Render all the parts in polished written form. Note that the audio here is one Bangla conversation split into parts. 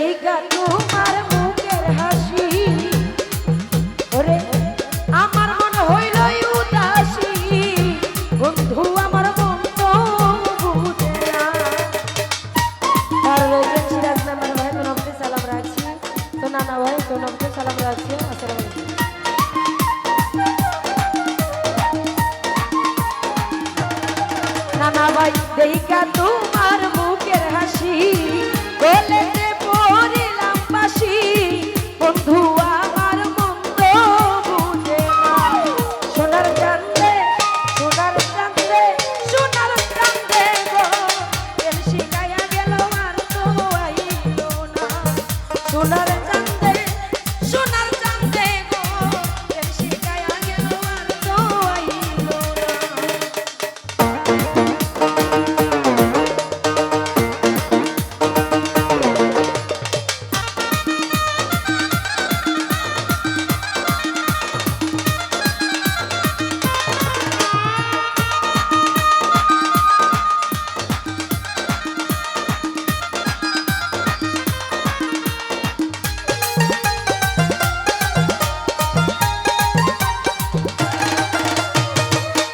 দেইগা তোমার মুখের হাসি ওরে আমার মন হইল উদাসী বন্ধু আমার মন তো বুঝে না। আর রয়েছেন সিরাজ নামের ভাই তো নবকে সালাম রাখছি তো নানা ভাই তো নবকে সালাম রাখছি। আসসালামু আলাইকুম। নানা ভাই দেইগা তোমার মুখের হাসি বলেতে পড়িলাম বাসি বন্ধু আমার মন তো বুঝে না। সোনার চাঁদে সোনার চাঁদে সোনার চাঁদে গো এর শিখাইয়া গেল আর তো আইলো না। সোনার চাঁদে সোনার চাঁদে গো এর শিখাইয়া গেল আর তো আইলো না।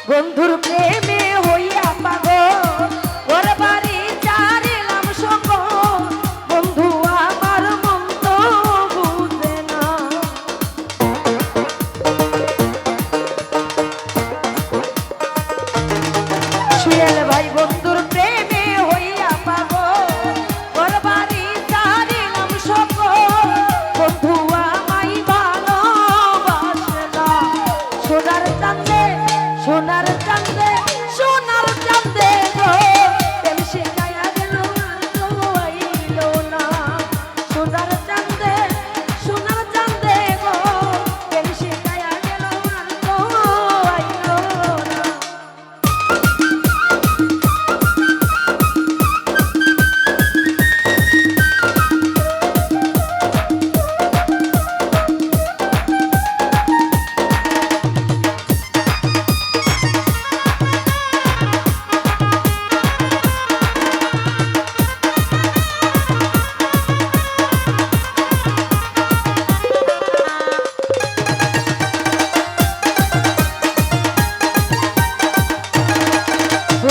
বন্ধুর প্রেমে হইয়া পাগল ওর বাড়ি চারিলাম সকল বন্ধু আমার মন তো বুঝে না। সুয়েল ভাই বন্ধুর প্রেমে হইয়া পাগল ওর বাড়ি চারিলাম সকল বন্ধু আমায় ভালোবাসে না। সোনার চাঁদে সোনার চাঁদে সোনার চাঁদে গো প্রেম শিখাইয়া গেল আর তো আইলো না। সোনার চাঁদে সোনার চাঁদে গো প্রেম শিখাইয়া গেল আর তো আইলো না।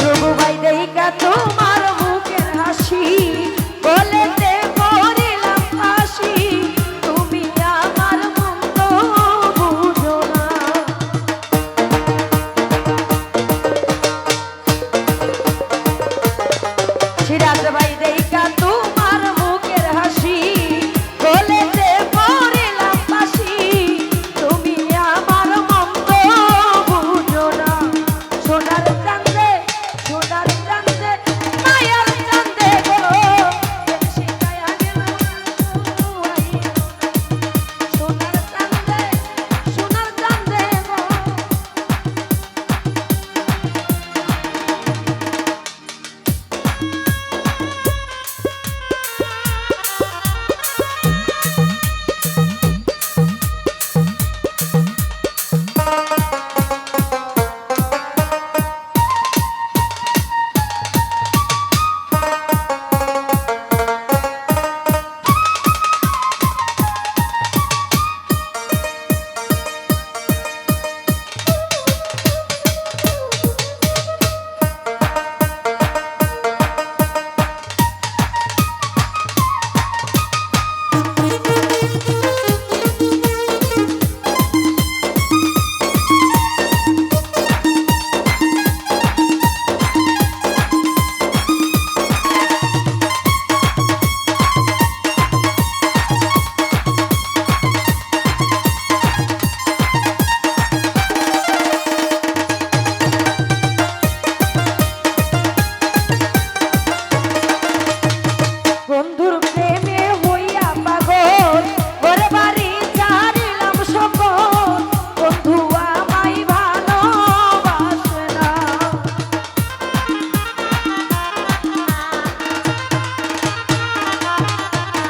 রঘু ভাই দেইগা তোমার মুখের হাসি বলেতে পড়িলাম ফাঁসি তুমি আমার মন তো বুঝো না। সিরাজ ভাই দেইগা তোমার মুখের হাসি বলেতে পড়িলাম ফাঁসি তুমি আমার মন তো বুঝো না। সোনার চাঁদে সোনার চাঁদে মায়ার চাঁদে গো প্রেম শিখাইয়া গেল আর তো আইলো না। সোনার চাঁদে সোনার চাঁদে গো বন্ধুর প্রেমে হইয়া পাগল ওর বাড়ি চারিলাম সকল বন্ধু আমায় ভালোবাসে না।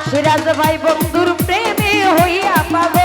সিরাজ ভাই বন্ধুর প্রেমে হইয়া পাগল